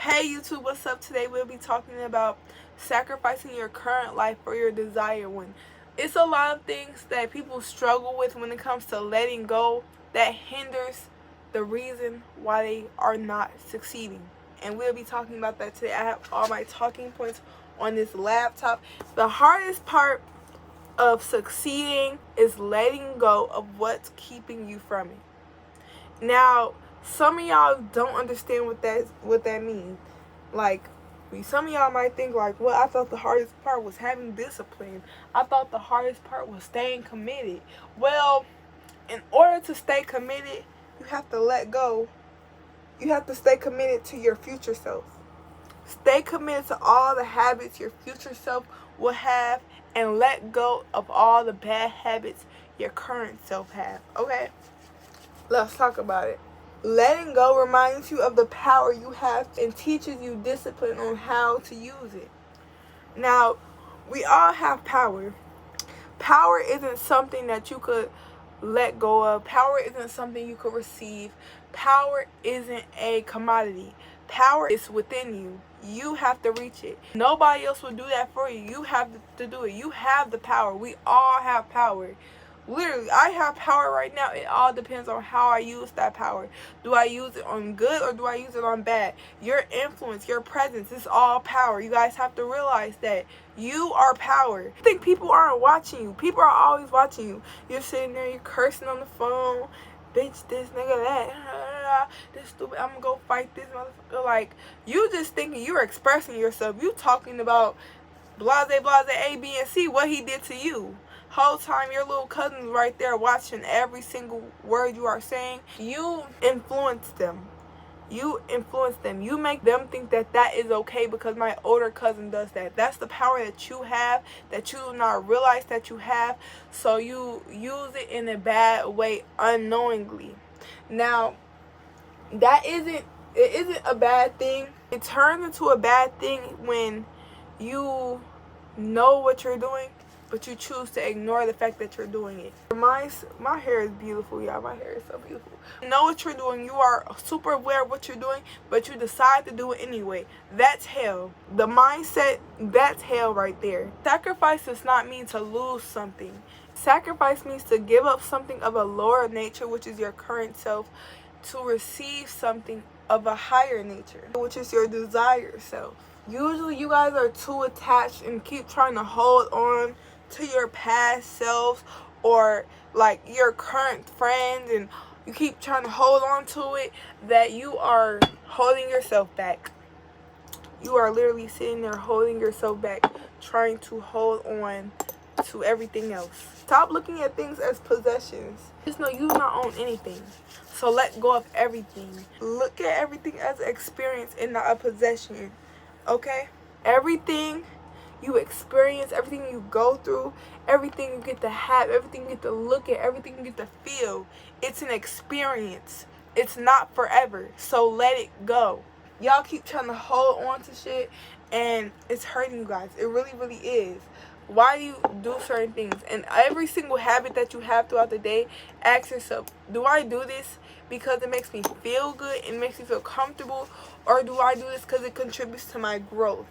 Hey YouTube, what's up? Today we'll be talking about sacrificing your current life for your desired one. It's a lot of things that people struggle with when it comes to letting go that hinders the reason why they are not succeeding. And we'll be talking about that today. I have all my talking points on this laptop. The hardest part of succeeding is letting go of what's keeping you from it. Now, some of y'all don't understand what that means. Like, some of y'all might think like, well, I thought the hardest part was having discipline. I thought the hardest part was staying committed. Well, in order to stay committed, you have to let go. You have to stay committed to your future self. Stay committed to all the habits your future self will have, and let go of all the bad habits your current self have. Okay? Let's talk about it. Letting go reminds you of the power you have and teaches you discipline on how to use it. Now, we all have power. Power isn't something that you could let go of. Power isn't something you could receive. Power isn't a commodity. Power is within you. You have to reach it. Nobody else will do that for you. You have to do it. You have the power. We all have power. Literally, I have power right now. It all depends on how I use that power. Do I use it on good or do I use it on bad? Your influence, your presence, is all power. You guys have to realize that you are power. I think people aren't watching you. People are always watching you. You're sitting there, you're cursing on the phone. Bitch, this nigga, that. This stupid, I'm gonna go fight this motherfucker. Like, you just thinking you're expressing yourself. You talking about blase, A, B, and C, what he did to you. Whole time your little cousin's right there watching every single word you are saying. You influence them. You influence them. You make them think that that is okay because my older cousin does that. That's the power that you have that you do not realize that you have. So you use it in a bad way unknowingly. Now, it isn't a bad thing. It turns into a bad thing when you know what you're doing, but you choose to ignore the fact that you're doing it. My hair is beautiful, y'all. My hair is so beautiful. You know what you're doing. You are super aware of what you're doing, but you decide to do it anyway. That's hell. The mindset, that's hell right there. Sacrifice does not mean to lose something. Sacrifice means to give up something of a lower nature, which is your current self, to receive something of a higher nature, which is your desired self. Usually you guys are too attached and keep trying to hold on to your past selves or like your current friends, and you keep trying to hold on to it, that you are holding yourself back. You are literally sitting there holding yourself back, trying to hold on to everything else. Stop looking at things as possessions. Just know you do not own anything. So let go of everything. Look at everything as an experience and not a possession. Okay? Everything you experience, everything you go through, everything you get to have, everything you get to look at, everything you get to feel, it's an experience. It's not forever. So let it go. Y'all keep trying to hold on to shit and it's hurting you guys. It really, really is. Why do you do certain things? And every single habit that you have throughout the day, ask yourself, do I do this because it makes me feel good and makes me feel comfortable, or do I do this because it contributes to my growth?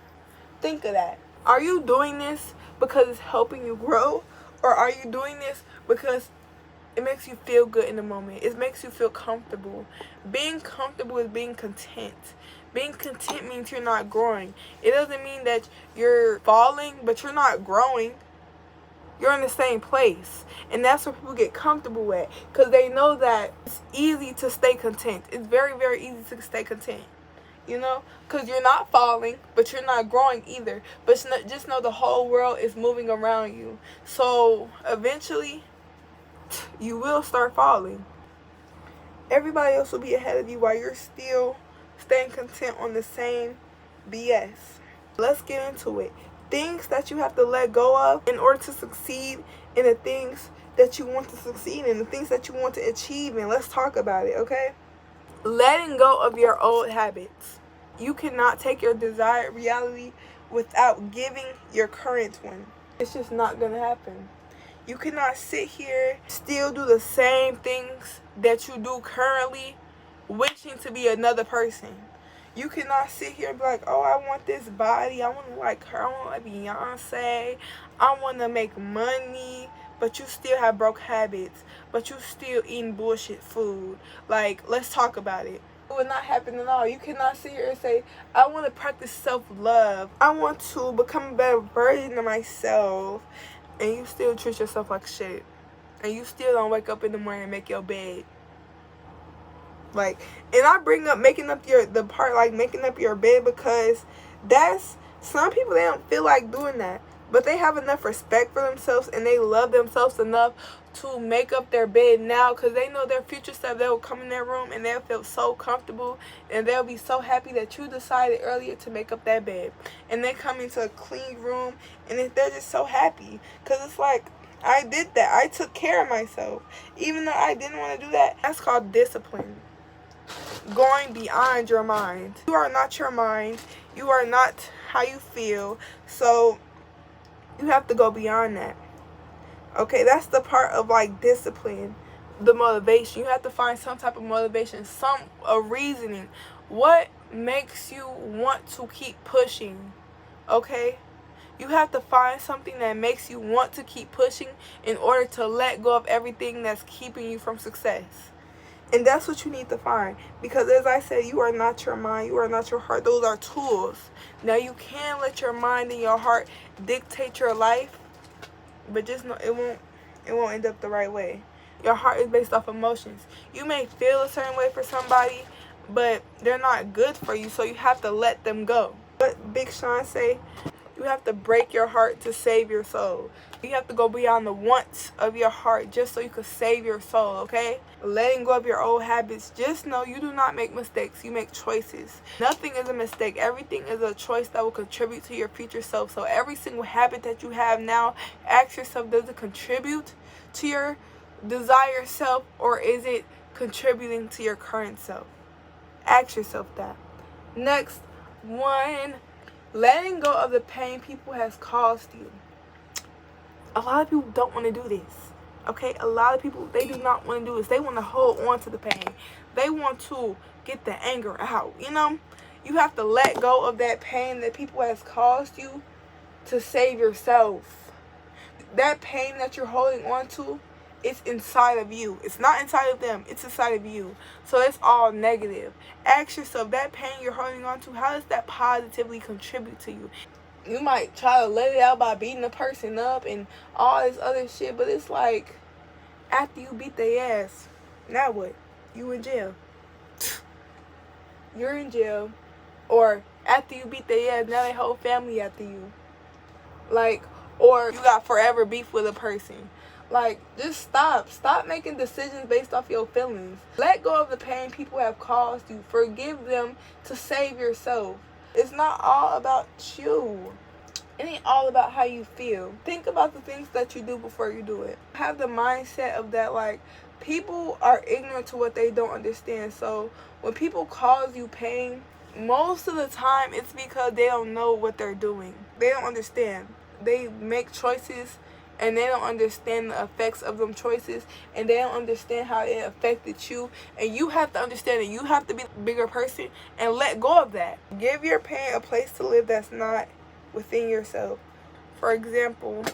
Think of that. Are you doing this because it's helping you grow, or are you doing this because it makes you feel good in the moment? It makes you feel comfortable. Being comfortable is being content. Being content means you're not growing. It doesn't mean that you're falling, but you're not growing. You're in the same place. And that's where people get comfortable at, because they know that it's easy to stay content. It's very, very easy to stay content. You know, because you're not falling, but you're not growing either. But just know the whole world is moving around you. So eventually, you will start falling. Everybody else will be ahead of you while you're still staying content on the same BS. Let's get into it. Things that you have to let go of in order to succeed in the things that you want to succeed in, the things that you want to achieve in. Let's talk about it, okay? Letting go of your old habits. You cannot take your desired reality without giving your current one. It's just not going to happen. You cannot sit here, still do the same things that you do currently, wishing to be another person. You cannot sit here and be like, oh, I want this body. I want to like her. I want to like Beyonce. I want to make money. But you still have broke habits. But you still eating bullshit food. Like, let's talk about it. It will not happen at all. You cannot sit here and say, I want to practice self-love. I want to become a better version of myself. And you still treat yourself like shit. And you still don't wake up in the morning and make your bed. Like, and I bring up making up the part like making up your bed because that's, some people, they don't feel like doing that, but they have enough respect for themselves and they love themselves enough to make up their bed now, because they know their future self, they will come in their room and they'll feel so comfortable and they'll be so happy that you decided earlier to make up that bed, and they come into a clean room and they're just so happy because it's like, I did that. I took care of myself even though I didn't want to do that. That's called discipline. Going beyond your mind. You are not your mind. You are not how you feel. So you have to go beyond that. Okay, that's the part of like discipline, the motivation. You have to find some type of motivation, a reasoning. What makes you want to keep pushing? Okay? You have to find something that makes you want to keep pushing in order to let go of everything that's keeping you from success. And that's what you need to find. Because as I said, you are not your mind. You are not your heart. Those are tools. Now, you can let your mind and your heart dictate your life. But just know it won't end up the right way. Your heart is based off emotions. You may feel a certain way for somebody, but they're not good for you. So you have to let them go. What Big Sean say? You have to break your heart to save your soul. You have to go beyond the wants of your heart just so you can save your soul, okay? Letting go of your old habits. Just know you do not make mistakes. You make choices. Nothing is a mistake. Everything is a choice that will contribute to your future self. So every single habit that you have now, ask yourself, does it contribute to your desired self, or is it contributing to your current self? Ask yourself that. Next one. Letting go of the pain people has caused you. A lot of people don't want to do this. Okay? A lot of people, they do not want to do this. They want to hold on to the pain. They want to get the anger out. You know? You have to let go of that pain that people has caused you to save yourself. That pain that you're holding on to, it's inside of you. It's not inside of them. It's inside of you. So it's all negative. Ask yourself, that pain you're holding on to, how does that positively contribute to you? You might try to let it out by beating the person up and all this other shit, but it's like, after you beat their ass, now what? You in jail. You're in jail. Or after you beat their ass, now their whole family after you. Like, or you got forever beef with a person. Like, just stop. Stop making decisions based off your feelings. Let go of the pain people have caused you. Forgive them to save yourself. It's not all about you. It ain't all about how you feel. Think about the things that you do before you do it. Have the mindset of that, like, people are ignorant to what they don't understand. So when people cause you pain, most of the time it's because they don't know what they're doing. They don't understand. They make choices and they don't understand the effects of them choices, and they don't understand how it affected you. And you have to understand that you have to be the bigger person and let go of that. Give your pain a place to live that's not within yourself. For example,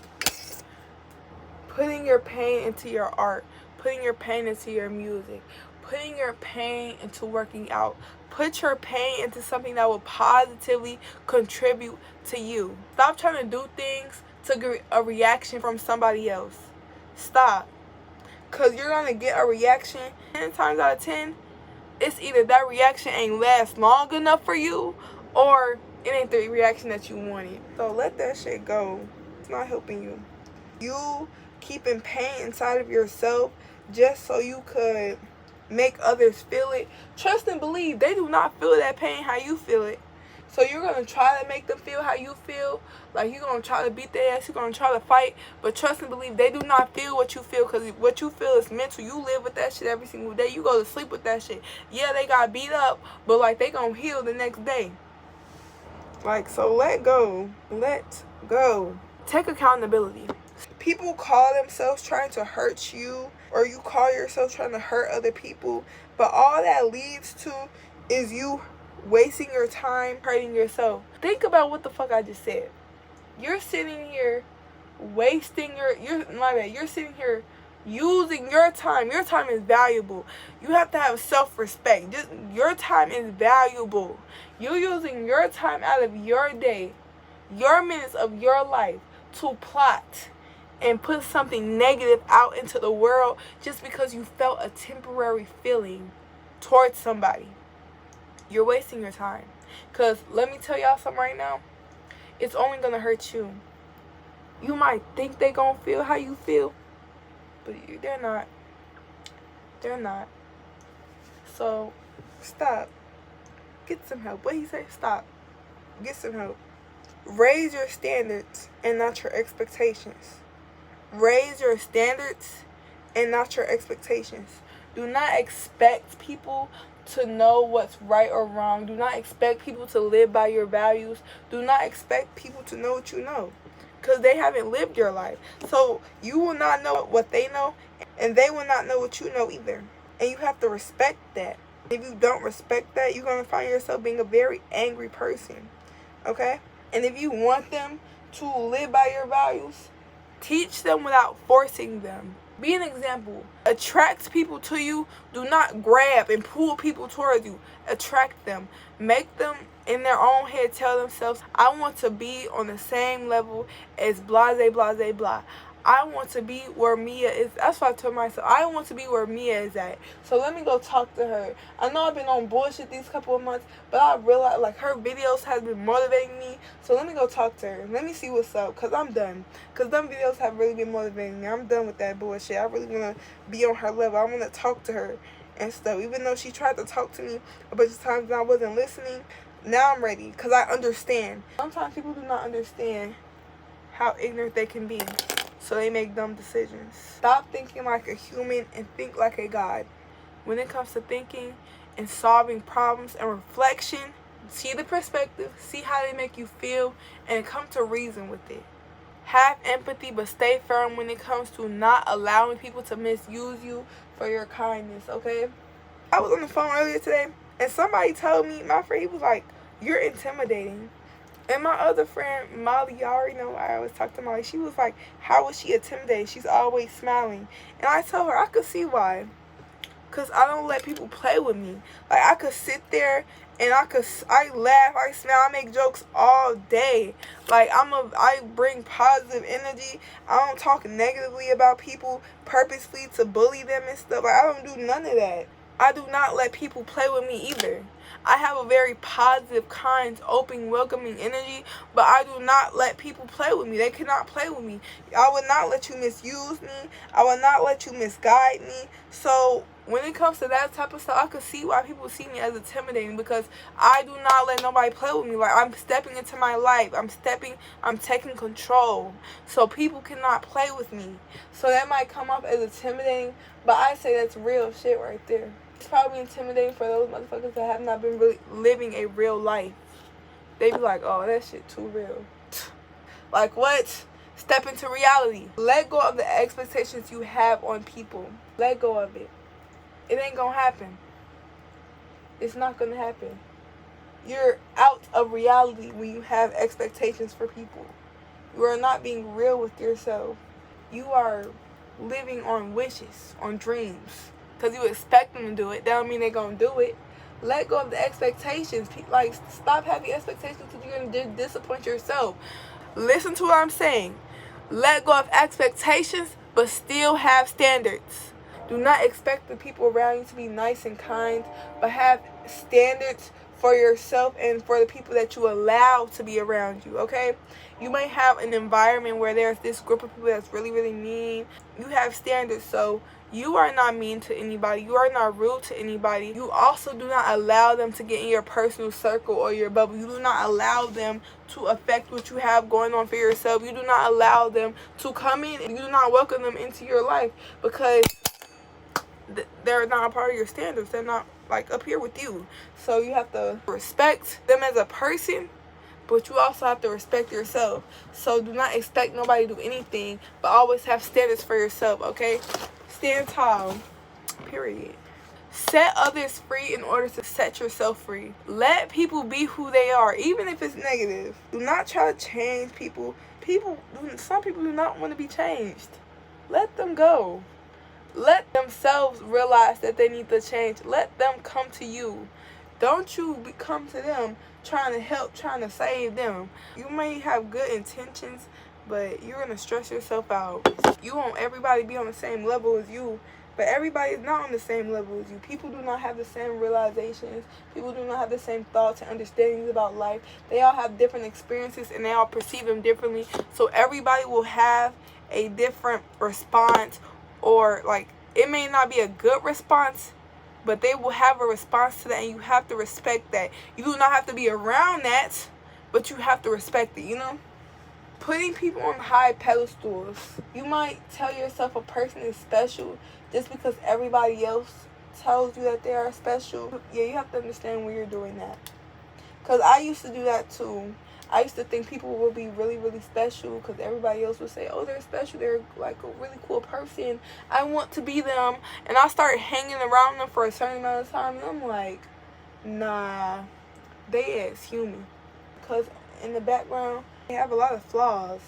putting your pain into your art, putting your pain into your music, putting your pain into working out. Put your pain into something that will positively contribute to you. Stop trying to do things to get a reaction from somebody else. Stop. Because you're going to get a reaction 10 times out of 10. It's either that reaction ain't last long enough for you, or it ain't the reaction that you wanted. So let that shit go. It's not helping you. You keeping pain inside of yourself just so you could make others feel it. Trust and believe, they do not feel that pain how you feel it. So you're going to try to make them feel how you feel. Like, you're going to try to beat their ass. You're going to try to fight. But trust and believe, they do not feel what you feel. Because what you feel is mental. You live with that shit every single day. You go to sleep with that shit. Yeah, they got beat up. But, like, they going to heal the next day. Like, so let go. Let go. Take accountability. People call themselves trying to hurt you. Or you call yourself trying to hurt other people. But all that leads to is you wasting your time hurting yourself. Think about what the fuck I just said. You're sitting here wasting you're sitting here using your time. Your time is valuable. You have to have self-respect. Just your time is valuable. You're using your time out of your day, your minutes of your life to plot and put something negative out into the world just because you felt a temporary feeling towards somebody. You're wasting your time. Because let me tell y'all something right now. It's only going to hurt you. You might think they're going to feel how you feel, but they're not. They're not. So, stop. Get some help. What he say? Stop. Get some help. Raise your standards and not your expectations. Raise your standards and not your expectations. Do not expect people to know what's right or wrong. Do not expect people to live by your values. Do not expect people to know what you know, because they haven't lived your life. So you will not know what they know, and they will not know what you know either. And you have to respect that. If you don't respect that, you're going to find yourself being a very angry person. Okay? And if you want them to live by your values, teach them without forcing them. Be an example. Attract people to you. Do not grab and pull people towards you. Attract them. Make them in their own head tell themselves, I want to be on the same level as blase, blase, blah. I want to be where Mia is. That's what I told myself. I want to be where Mia is at. So let me go talk to her. I know I've been on bullshit these couple of months, but I realized like her videos has been motivating me. So let me go talk to her. Let me see what's up, because I'm done. Because them videos have really been motivating me. I'm done with that bullshit. I really want to be on her level. I want to talk to her and stuff. Even though she tried to talk to me a bunch of times and I wasn't listening, now I'm ready because I understand. Sometimes people do not understand how ignorant they can be. So they make dumb decisions. Stop thinking like a human and think like a god. When it comes to thinking and solving problems and reflection, see the perspective, see how they make you feel, and come to reason with it. Have empathy, but stay firm when it comes to not allowing people to misuse you for your kindness, okay? I was on the phone earlier today, and somebody told me, my friend, he was like, you're intimidating. And my other friend, Molly, y'all already know I always talk to Molly. She was like, how was she intimidated? She's always smiling. And I told her I could see why. Because I don't let people play with me. Like, I could sit there and I laugh, I smile, I make jokes all day. Like, I bring positive energy. I don't talk negatively about people purposely to bully them and stuff. Like, I don't do none of that. I do not let people play with me either. I have a very positive, kind, open, welcoming energy, but I do not let people play with me. They cannot play with me. I will not let you misuse me. I will not let you misguide me. So when it comes to that type of stuff, I could see why people see me as intimidating, because I do not let nobody play with me. Like, I'm stepping into my life. I'm taking control. So people cannot play with me. So that might come off as intimidating, but I say that's real shit right there. It's probably intimidating for those motherfuckers that have not been really living a real life. They be like, oh, that shit too real. Like, what? Step into reality. Let go of the expectations you have on people. Let go of it. It ain't gonna happen. It's not gonna happen. You're out of reality when you have expectations for people. You are not being real with yourself. You are living on wishes, on dreams. Because you expect them to do it. That don't mean they're going to do it. Let go of the expectations. Like, stop having expectations because you're going to disappoint yourself. Listen to what I'm saying. Let go of expectations, but still have standards. Do not expect the people around you to be nice and kind, but have standards for yourself and for the people that you allow to be around you, okay? You might have an environment where there's this group of people that's really, really mean. You have standards, so you are not mean to anybody. You are not rude to anybody. You also do not allow them to get in your personal circle or your bubble. You do not allow them to affect what you have going on for yourself. You do not allow them to come in. You do not welcome them into your life because they're not a part of your standards. They're not like up here with you. So you have to respect them as a person, but you also have to respect yourself. So do not expect nobody to do anything, but always have standards for yourself, okay? Stand tall, period. Set others free in order to set yourself free. Let people be who they are, even if it's negative. Do not try to change people. Some people do not want to be changed. Let them go. Let themselves realize that they need to change. Let them come to you. Don't you come to them trying to help, trying to save them. You may have good intentions, but you're going to stress yourself out. You want everybody to be on the same level as you, but everybody is not on the same level as you. People do not have the same realizations. People do not have the same thoughts and understandings about life. They all have different experiences, and they all perceive them differently. So everybody will have a different response, or like, it may not be a good response, but they will have a response to that, and you have to respect that. You do not have to be around that, but you have to respect it, you know? Putting people on high pedestals. You might tell yourself a person is special just because everybody else tells you that they are special. Yeah, you have to understand when you're doing that. Because I used to do that too. I used to think people would be really, really special because everybody else would say, oh, they're special. They're like a really cool person. I want to be them. And I started hanging around them for a certain amount of time. And I'm like, nah, they is human. Because in the background, they have a lot of flaws.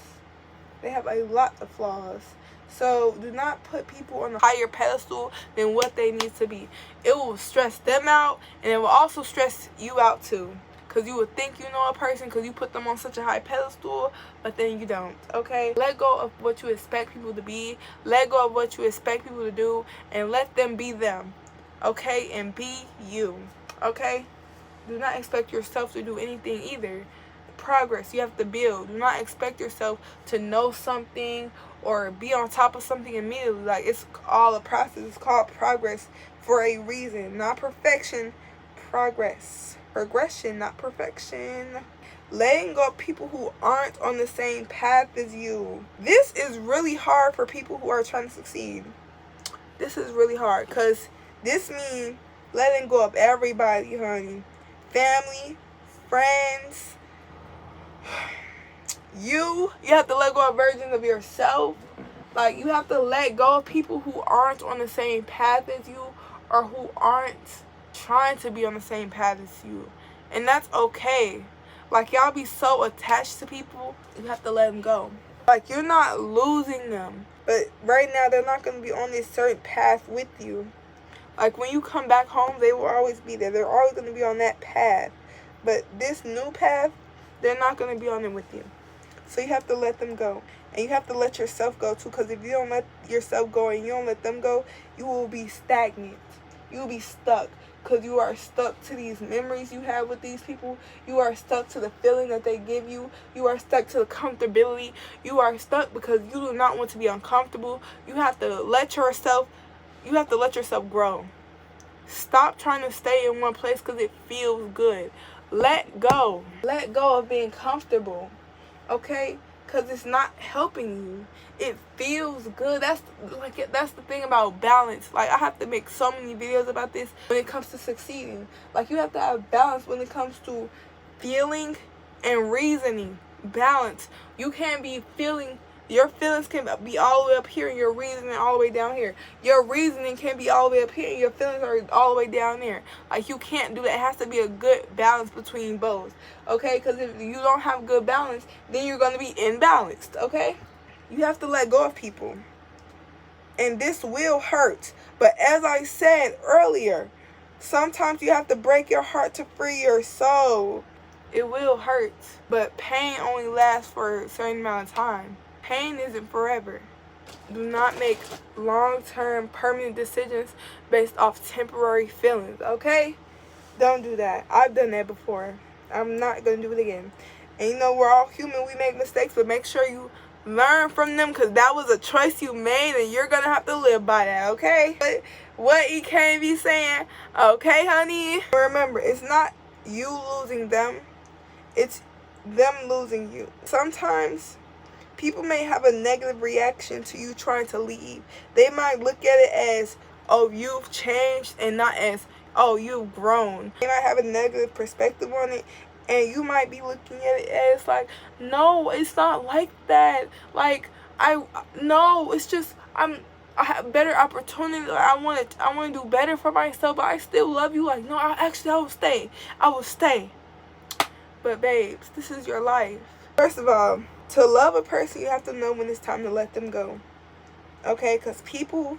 They have a lot of flaws. So do not put people on a higher pedestal than what they need to be. It will stress them out, and it will also stress you out too. Because you would think you know a person because you put them on such a high pedestal, but then you don't, okay? Let go of what you expect people to be. Let go of what you expect people to do, and let them be them, okay? And be you, okay? Do not expect yourself to do anything either. Progress, you have to build. Do not expect yourself to know something or be on top of something immediately. Like, it's all a process. It's called progress for a reason. Not perfection, progress. Progression, not perfection. Letting go of people who aren't on the same path as you. This is really hard for people who are trying to succeed. This is really hard because this means letting go of everybody, honey. Family, friends. You have to let go of versions of yourself. Like, you have to let go of people who aren't on the same path as you, or who aren't trying to be on the same path as you. And that's okay. Like, y'all be so attached to people, you have to let them go. Like, you're not losing them, but right now they're not going to be on this certain path with you. Like, when you come back home, they will always be there. They're always going to be on that path. But this new path, they're not going to be on it with you. So you have to let them go. And you have to let yourself go too. Because if you don't let yourself go and you don't let them go, you will be stagnant. You will be stuck. Because you are stuck to these memories you have with these people. You are stuck to the feeling that they give you. You are stuck to the comfortability. You are stuck because you do not want to be uncomfortable. You have to let yourself grow. Stop trying to stay in one place because it feels good. Let go. Let go of being comfortable, okay? Because it's not helping you. It feels good. That's the thing about balance. Like, I have to make so many videos about this when it comes to succeeding. Like, you have to have balance when it comes to feeling and reasoning. Balance. You can't be feeling. Your feelings can be all the way up here and your reasoning all the way down here. Your reasoning can be all the way up here and your feelings are all the way down there. Like, you can't do that. It has to be a good balance between both, okay? Because if you don't have good balance, then you're going to be imbalanced, okay? You have to let go of people. And this will hurt. But as I said earlier, sometimes you have to break your heart to free your soul. It will hurt, but pain only lasts for a certain amount of time. Pain isn't forever. Do not make long-term permanent decisions based off temporary feelings, okay? Don't do that. I've done that before. I'm not going to do it again. And you know, we're all human. We make mistakes, but make sure you learn from them because that was a choice you made and you're going to have to live by that, okay? But what he can't be saying, okay, honey? Remember, it's not you losing them. It's them losing you. Sometimes people may have a negative reaction to you trying to leave. They might look at it as, oh, you've changed, and not as, oh, you've grown. They might have a negative perspective on it, and you might be looking at it as like, no, it's not like that. Like, no, it's just, I have better opportunity. Like, I want to do better for myself, but I still love you. Like, no, I will stay. I will stay. But babes, this is your life. First of all, to love a person, you have to know when it's time to let them go. Okay? Because people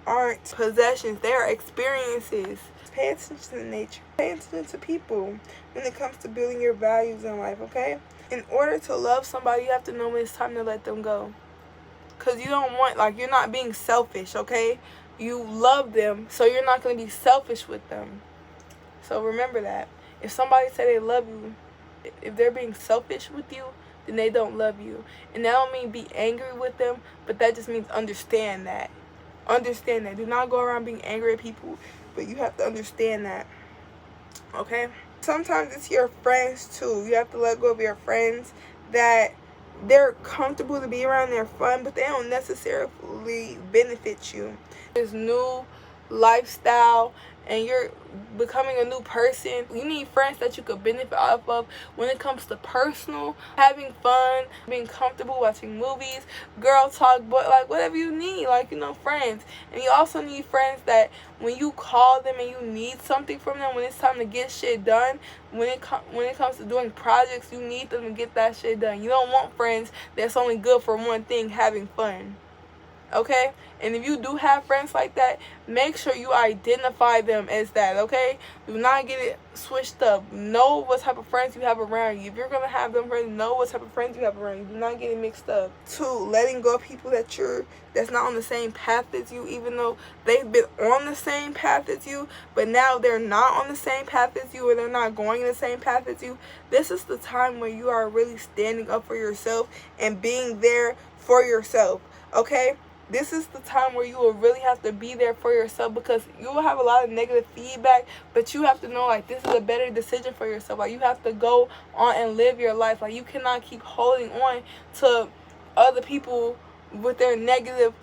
aren't possessions. They are experiences. Pay attention to nature. Pay attention to people when it comes to building your values in life, okay? In order to love somebody, you have to know when it's time to let them go. Because you don't want, like, you're not being selfish, okay? You love them, so you're not going to be selfish with them. So remember that. If somebody say they love you, if they're being selfish with you, then they don't love you. And that don't mean be angry with them, but that just means understand that. Understand that. Do not go around being angry at people, but you have to understand that. Okay? Sometimes it's your friends too. You have to let go of your friends that they're comfortable to be around, they're fun, but they don't necessarily benefit you. This new lifestyle and you're becoming a new person, you need friends that you could benefit off of when it comes to personal, having fun, being comfortable, watching movies, girl talk, but like whatever you need, like, you know, friends. And you also need friends that when you call them and you need something from them, when it's time to get shit done, when it comes to doing projects, you need them to get that shit done. You don't want friends that's only good for one thing, having fun. Okay? And if you do have friends like that, make sure you identify them as that, okay? Do not get it switched up. Know what type of friends you have around you. If you're going to have them friends, know what type of friends you have around you. Do not get it mixed up. 2, letting go of people that's not on the same path as you, even though they've been on the same path as you, but now they're not on the same path as you, or they're not going in the same path as you. This is the time where you are really standing up for yourself and being there for yourself, okay? This is the time where you will really have to be there for yourself, because you will have a lot of negative feedback, but you have to know, like, this is a better decision for yourself. Like, you have to go on and live your life. Like, you cannot keep holding on to other people with their negative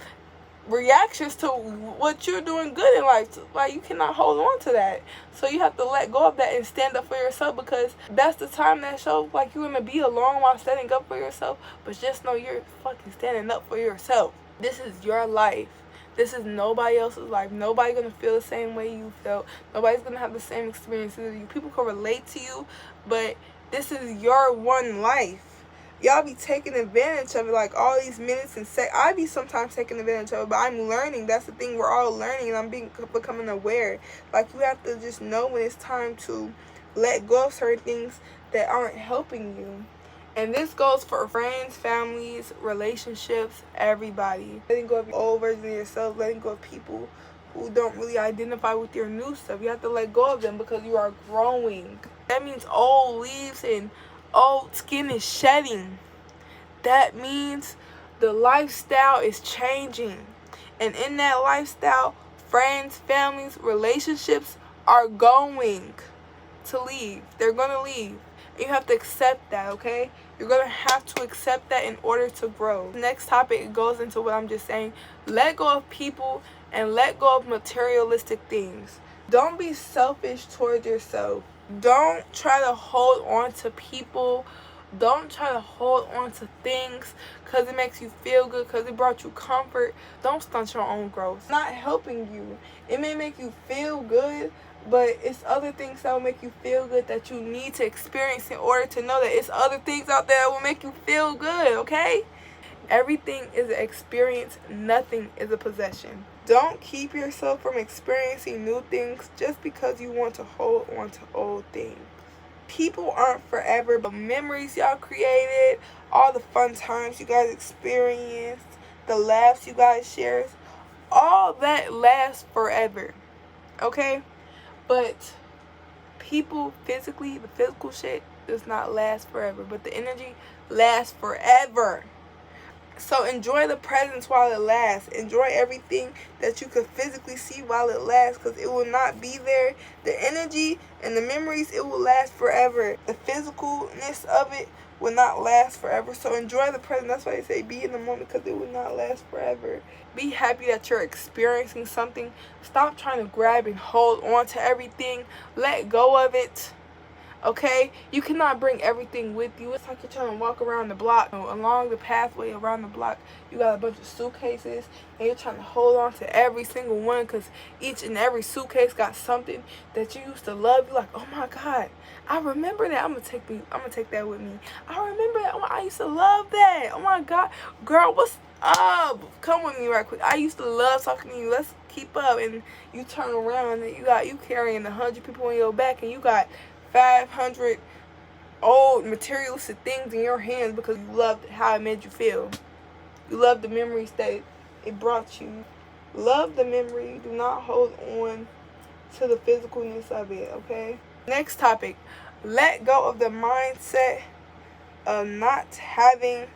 reactions to what you're doing good in life. Like, you cannot hold on to that. So you have to let go of that and stand up for yourself, because that's the time that shows, like, you're going to be alone while standing up for yourself, but just know you're fucking standing up for yourself. This is your life. This is nobody else's life. Nobody's going to feel the same way you felt. Nobody's going to have the same experiences as you. People can relate to you, but this is your one life. Y'all be taking advantage of it, like, all these minutes and I be sometimes taking advantage of it, but I'm learning. That's the thing. We're all learning, and I'm becoming aware. Like, you have to just know when it's time to let go of certain things that aren't helping you. And this goes for friends, families, relationships, everybody. Letting go of old versions of yourself, letting go of people who don't really identify with your new stuff. You have to let go of them because you are growing. That means old leaves and old skin is shedding. That means the lifestyle is changing. And in that lifestyle, friends, families, relationships are going to leave. They're going to leave. You have to accept that, okay? You're going to have to accept that in order to grow. Next topic goes into what I'm just saying. Let go of people and let go of materialistic things. Don't be selfish towards yourself. Don't try to hold on to people. Don't try to hold on to things because it makes you feel good, because it brought you comfort. Don't stunt your own growth. It's not helping you. It may make you feel good, but it's other things that will make you feel good that you need to experience in order to know that it's other things out there that will make you feel good, okay? Everything is an experience. Nothing is a possession. Don't keep yourself from experiencing new things just because you want to hold on to old things. People aren't forever, but memories y'all created, all the fun times you guys experienced, the laughs you guys shared, all that lasts forever, okay? But people physically, the physical shit does not last forever, but the energy lasts forever. So enjoy the presence while it lasts. Enjoy everything that you could physically see while it lasts, because it will not be there. The energy and the memories, it will last forever. The physicalness of it will not last forever. So enjoy the present. That's why they say be in the moment, because it will not last forever. Be happy that you're experiencing something. Stop trying to grab and hold on to everything. Let go of it. Okay, you cannot bring everything with you. It's like you're trying to walk around the block. Along the pathway around the block, you got a bunch of suitcases, and you're trying to hold on to every single one, because each and every suitcase got something that you used to love. You're like, oh my God, I remember that. I'm gonna take that with me. I remember that. Oh, I used to love that. Oh my God, girl, what's up? Come with me right quick. I used to love talking to you. Let's keep up. And you turn around and you carrying 100 people on your back, and you got 500 old materialistic things in your hands because you loved how it made you feel. You loved the memories that it brought you. Love the memory. Do not hold on to the physicalness of it, okay? Next topic. Let go of the mindset of not having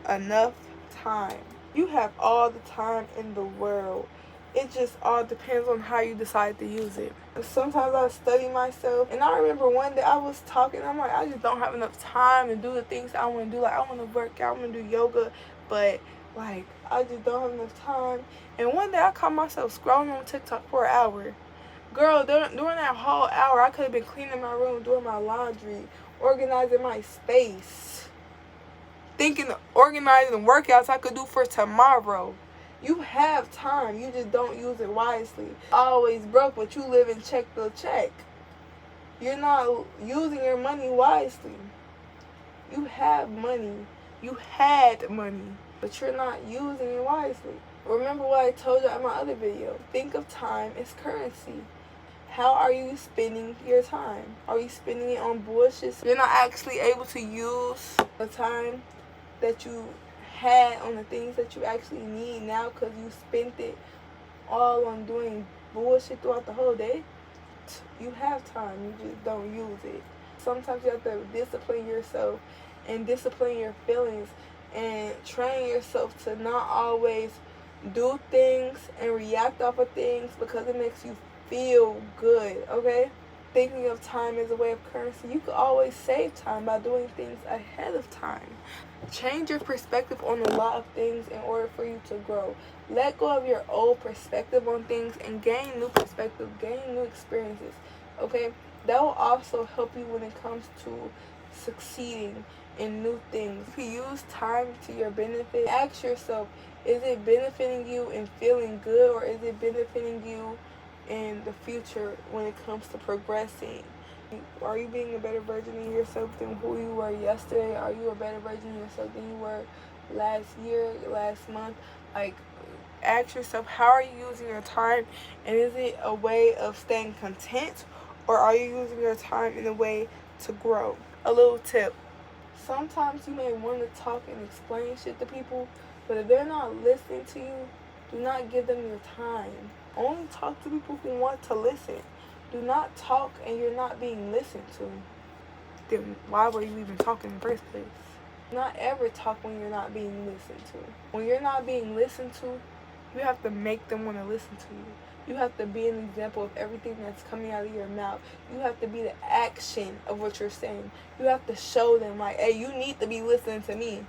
enough time. You have all the time in the world. It just all depends on how you decide to use it. Sometimes I study myself, and I remember one day I was talking, I'm like, I just don't have enough time to do the things I want to do. Like, I want to work out, I want to do yoga, but like, I just don't have enough time. And one day I caught myself scrolling on TikTok for an hour. Girl, during that whole hour, I could have been cleaning my room, doing my laundry, organizing my space, thinking of organizing workouts I could do for tomorrow. You have time, you just don't use it wisely. Always broke, but you live in check to check. You're not using your money wisely. You have money. You had money, but you're not using it wisely. Remember what I told you in my other video. Think of time as currency. How are you spending your time? Are you spending it on bullshit? You're not actually able to use the time that you had on the things that you actually need now because you spent it all on doing bullshit throughout the whole day. You have time, you just don't use it. Sometimes you have to discipline yourself and discipline your feelings and train yourself to not always do things and react off of things because it makes you feel good, okay? Thinking of time as a way of currency. You can always save time by doing things ahead of time. Change your perspective on a lot of things in order for you to grow. Let go of your old perspective on things and gain new perspective, gain new experiences, okay? That will also help you when it comes to succeeding in new things. If you use time to your benefit, ask yourself, is it benefiting you and feeling good, or is it benefiting you in the future when it comes to progressing? Are you being a better version of yourself than who you were yesterday? Are you a better version of yourself than you were last year, last month? Like, ask yourself, how are you using your time? And is it a way of staying content, or are you using your time in a way to grow? A little tip. Sometimes you may want to talk and explain shit to people, but if they're not listening to you, do not give them your time. Only talk to people who want to listen. Do not talk and you're not being listened to. Then why were you even talking in the first place? Do not ever talk when you're not being listened to. When you're not being listened to, you have to make them want to listen to you. You have to be an example of everything that's coming out of your mouth. You have to be the action of what you're saying. You have to show them, like, hey, you need to be listening to me.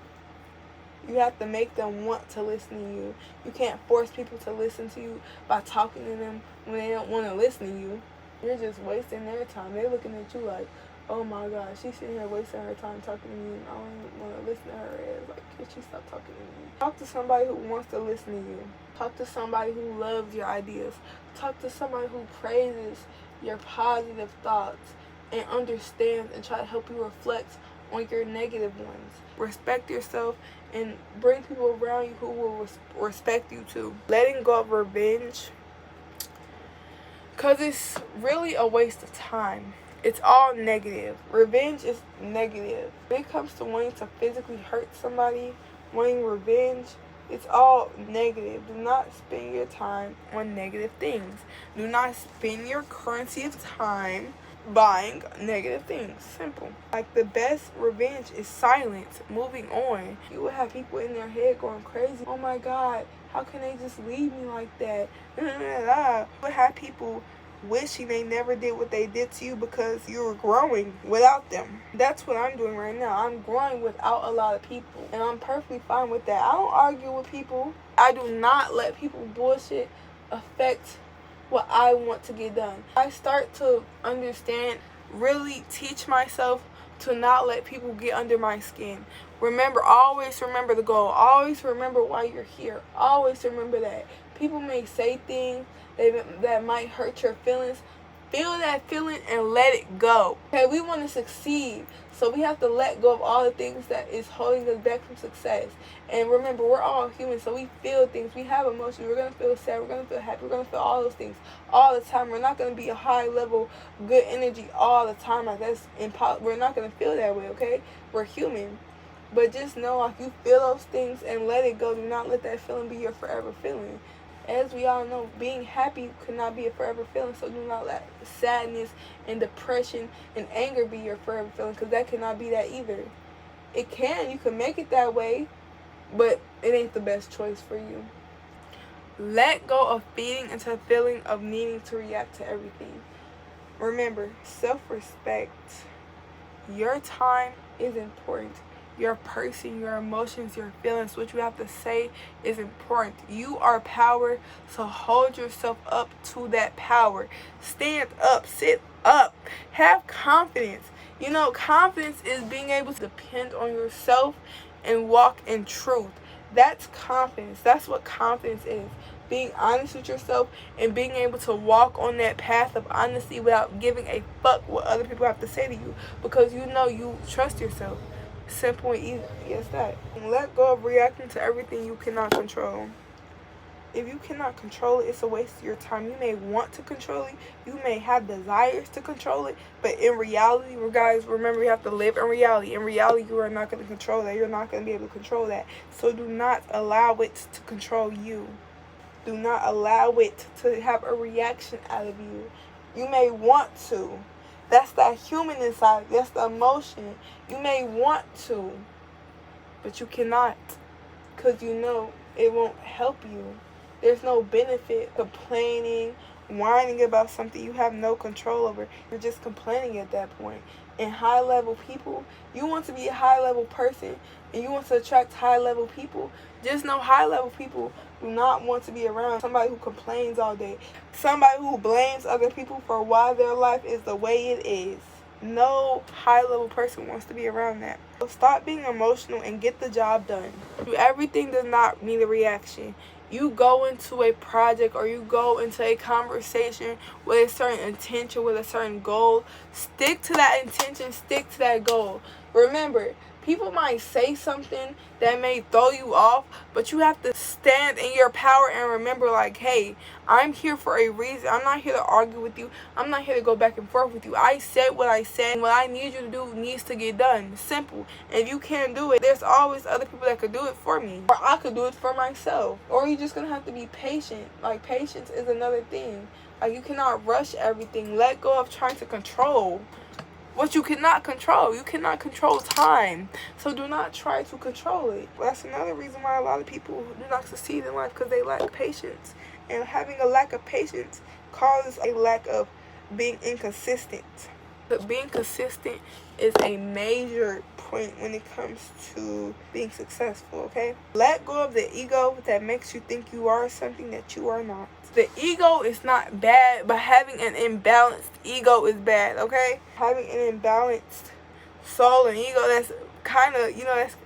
You have to make them want to listen to you. You can't force people to listen to you by talking to them when they don't want to listen to you. You're just wasting their time. They're looking at you like, oh my God, she's sitting here wasting her time talking to me, and I don't want to listen to her ass. Like, can she stop talking to me? Talk to somebody who wants to listen to you. Talk to somebody who loves your ideas. Talk to somebody who praises your positive thoughts and understands and try to help you reflect on your negative ones. Respect yourself and bring people around you who will respect you too. Letting go of revenge, because it's really a waste of time. It's all negative. Revenge is negative. When it comes to wanting to physically hurt somebody, wanting revenge, it's all negative. Do not spend your time on negative things. Do not spend your currency of time buying negative things. Simple. Like, the best revenge is silence. Moving on. You will have people in their head going crazy. Oh my God, how can they just leave me like that? You will have people wishing they never did what they did to you because you were growing without them. That's what I'm doing right now. I'm growing without a lot of people, and I'm perfectly fine with that. I don't argue with people. I do not let people bullshit affect what I want to get done. I start to understand really teach myself to not let people get under my skin. Remember, always remember the goal. Always remember why you're here. Always remember that. People may say things that might hurt your feelings. Feel that feeling and let it go. Okay, we want to succeed, so we have to let go of all the things that is holding us back from success. And remember, we're all human, so we feel things. We have emotions. We're going to feel sad. We're going to feel happy. We're going to feel all those things all the time. We're not going to be a high level, good energy all the time. Like, that's impossible. We're not going to feel that way, okay? We're human. But just know, like, you feel those things and let it go. Do not let that feeling be your forever feeling. As we all know, being happy could not be a forever feeling, so do not let sadness and depression and anger be your forever feeling, because that cannot be that either. It can, you can make it that way, but it ain't the best choice for you. Let go of feeding into the feeling of needing to react to everything. Remember, self-respect. Your time is important. Your person, your emotions, your feelings, what you have to say is important. You are power, so hold yourself up to that power. Stand up, sit up, have confidence. You know, confidence is being able to depend on yourself and walk in truth. That's confidence. That's what confidence is. Being honest with yourself and being able to walk on that path of honesty without giving a fuck what other people have to say to you, because you know you trust yourself. Simple and easy. Yes, that. Let go of reacting to everything you cannot control. If you cannot control it, it's a waste of your time. You may want to control it. You may have desires to control it. But in reality, guys, remember, you have to live in reality. In reality, you are not going to control that. You're not going to be able to control that. So do not allow it to control you. Do not allow it to have a reaction out of you. You may want to. That's that human inside. That's the emotion. You may want to, but you cannot, because you know it won't help you. There's no benefit complaining, whining about something you have no control over. You're just complaining at that point. And high-level people, you want to be a high-level person, and you want to attract high-level people, just know high-level people do not want to be around somebody who complains all day, somebody who blames other people for why their life is the way it is. No high-level person wants to be around that. So stop being emotional and get the job done. Everything does not need a reaction. You go into a project or you go into a conversation with a certain intention, with a certain goal. Stick to that intention, stick to that goal. Remember, people might say something that may throw you off, but you have to stand in your power and remember, like, hey, I'm here for a reason. I'm not here to argue with you. I'm not here to go back and forth with you. I said what I said. What I need you to do needs to get done. Simple. And if you can't do it, there's always other people that could do it for me. Or I could do it for myself. Or you're just going to have to be patient. Like, patience is another thing. Like, you cannot rush everything. Let go of trying to control what you cannot control. You cannot control time, so do not try to control it. That's another reason why a lot of people do not succeed in life, because they lack patience, and having a lack of patience causes a lack of being inconsistent. But being consistent is a major point when it comes to being successful, okay? Let go of the ego that makes you think you are something that you are not. The ego is not bad, but having an imbalanced ego is bad, okay? Having an imbalanced soul and ego, that's kind of,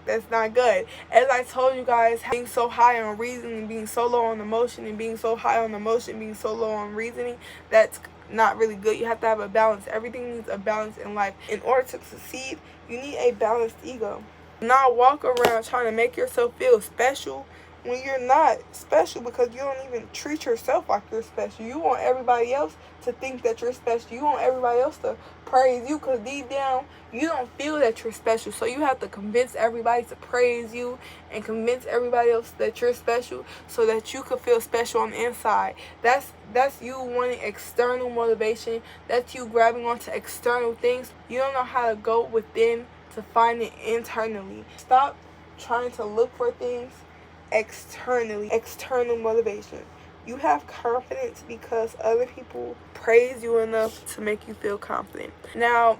that's not good. As I told you guys, being so high on reasoning, being so low on emotion, and being so high on emotion, being so low on reasoning, that's not really good. You have to have a balance. Everything needs a balance in life. In order to succeed, you need a balanced ego. Not walk around trying to make yourself feel special when you're not special, because you don't even treat yourself like you're special. You want everybody else to think that you're special. You want everybody else to praise you, because deep down you don't feel that you're special. So you have to convince everybody to praise you and convince everybody else that you're special, so that you can feel special on the inside. That's you wanting external motivation. That's you grabbing onto external things. You don't know how to go within to find it internally. Stop trying to look for things externally. External motivation. You have confidence because other people praise you enough to make you feel confident. Now,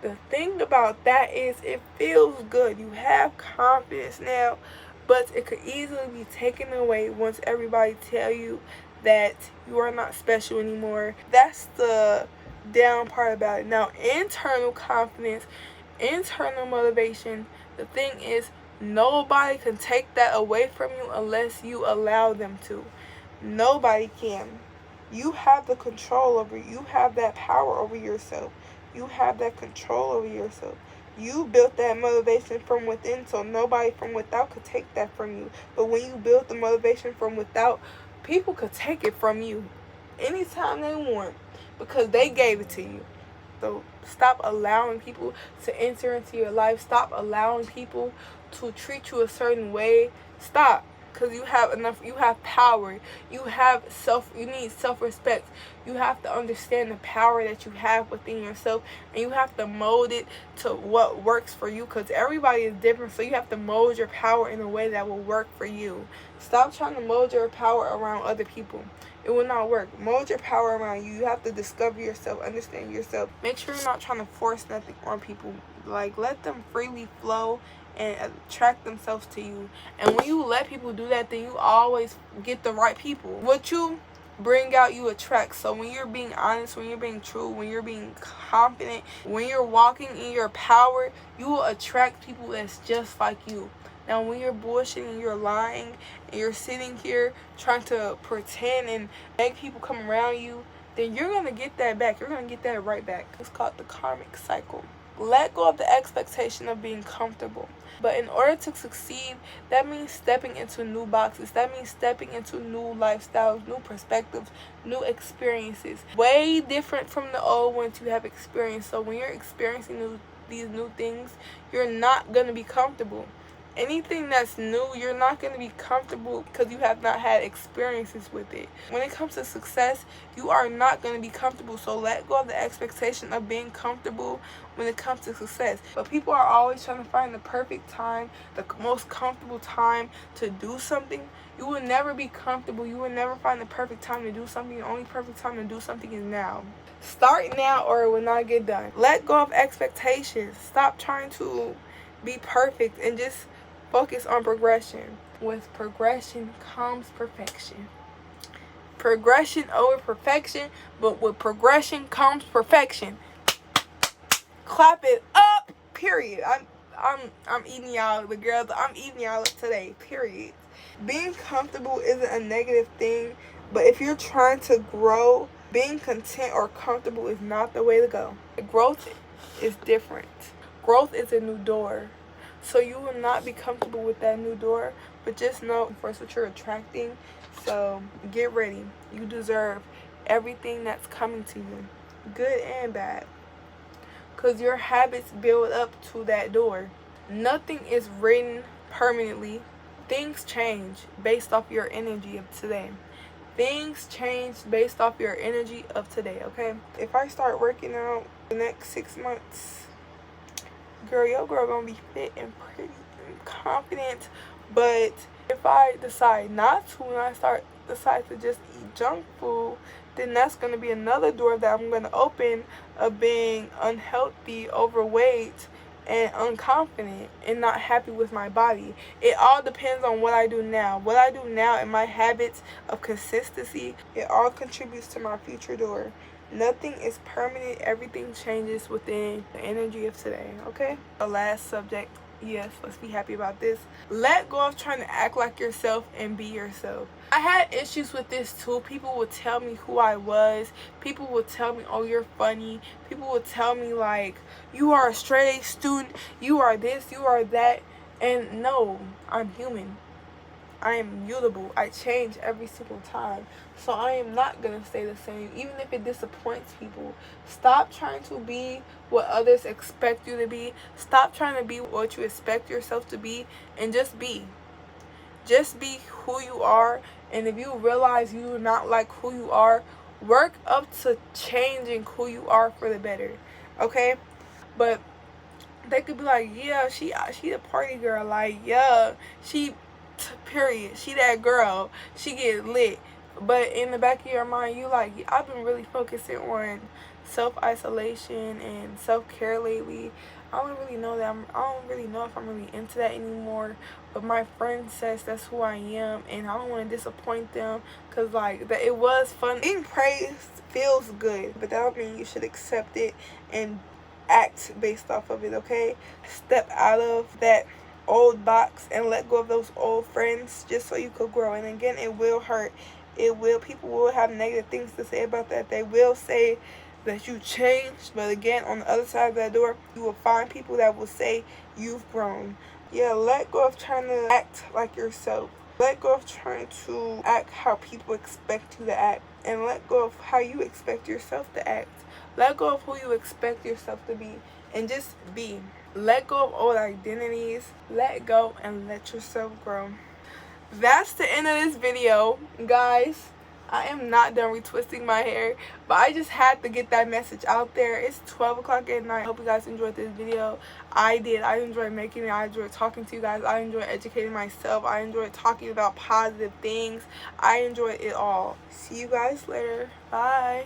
the thing about that is it feels good. You have confidence now, but it could easily be taken away once everybody tell you that you are not special anymore. That's the down part about it. Now, internal confidence, internal motivation, the thing is, nobody can take that away from you unless you allow them to. Nobody can. You have the control over it. You have that power over yourself. You have that control over yourself. You built that motivation from within, so nobody from without could take that from you. But when you build the motivation from without, people could take it from you anytime they want because they gave it to you. So stop allowing people to enter into your life. Stop allowing people to treat you a certain way. Stop. Because you have enough, you have power, you need self-respect. You have to understand the power that you have within yourself, and you have to mold it to what works for you, because everybody is different, so you have to mold your power in a way that will work for you. Stop trying to mold your power around other people. It will not work. Mold your power around you. You have to discover yourself, understand yourself. Make sure you're not trying to force nothing on people. Like, let them freely flow and attract themselves to you. And when you let people do that, then you always get the right people. What you bring out, you attract. So when you're being honest, when you're being true, when you're being confident, when you're walking in your power, you will attract people that's just like you. Now, when you're bullshitting, you're lying, and you're sitting here trying to pretend and make people come around you, then you're going to get that back. You're going to get that right back. It's called the Karmic Cycle. Let go of the expectation of being comfortable. But in order to succeed, that means stepping into new boxes. That means stepping into new lifestyles, new perspectives, new experiences. Way different from the old ones you have experienced. So when you're experiencing these new things, you're not going to be comfortable. Anything that's new, you're not going to be comfortable because you have not had experiences with it. When it comes to success, you are not going to be comfortable. So let go of the expectation of being comfortable when it comes to success. But people are always trying to find the perfect time, the most comfortable time to do something. You will never be comfortable. You will never find the perfect time to do something. The only perfect time to do something is now. Start now or it will not get done. Let go of expectations. Stop trying to be perfect and just focus on progression. With progression comes perfection. Progression over perfection, but with progression comes perfection. Clap it up. Period. I'm eating y'all, the girls. I'm eating y'all up today. Period. Being comfortable isn't a negative thing, but if you're trying to grow, being content or comfortable is not the way to go. Growth is different. Growth is a new door. So you will not be comfortable with that new door, but just know first what you're attracting. So get ready. You deserve everything that's coming to you, good and bad, because your habits build up to that door. Nothing is written permanently. Things change based off your energy of today. Things change based off your energy of today, okay? If I start working out the next 6 months, girl, your girl gonna be fit and pretty and confident. But if I decide not to, and I decide to just eat junk food, then that's gonna be another door that I'm gonna open of being unhealthy, overweight, and unconfident and not happy with my body. It all depends on what I do now. What I do now and my habits of consistency, it all contributes to my future door. Nothing is permanent. Everything changes within the energy of today, okay? The last subject, yes, let's be happy about this. Let go of trying to act like yourself and be yourself. I had issues with this too. People would tell me who I was. People would tell me, oh, you're funny. People would tell me, like, you are a straight A student. You are this, you are that. And no, I'm human. I am mutable. I change every single time. So I am not going to stay the same, even if it disappoints people. Stop trying to be what others expect you to be. Stop trying to be what you expect yourself to be, and just be. Just be who you are. And if you realize you do not like who you are, work up to changing who you are for the better. Okay? But they could be like, yeah, she a party girl. Like, yeah, period. She that girl. She get lit. But in the back of your mind, you like, I've been really focusing on self-isolation and self-care lately. I don't really know if I'm really into that anymore, but my friend says that's who I am, and I don't want to disappoint them, because like that it was fun. Being praised feels good, but that don't mean you should accept it and act based off of it. Okay, step out of that old box and let go of those old friends just so you could grow. And again, it will hurt. People will have negative things to say about that. They will say that you changed, but again, on the other side of that door, you will find people that will say you've grown. Yeah, let go of trying to act like yourself. Let go of trying to act how people expect you to act, and let go of how you expect yourself to act. Let go of who you expect yourself to be, and just be. Let go of old identities. Let go and let yourself grow. That's the end of this video, guys. I am not done retwisting my hair, but I just had to get that message out there. It's 12 o'clock at night. I hope you guys enjoyed this video. I did. I enjoyed making it. I enjoyed talking to you guys. I enjoyed educating myself. I enjoyed talking about positive things. I enjoyed it all. See you guys later. Bye.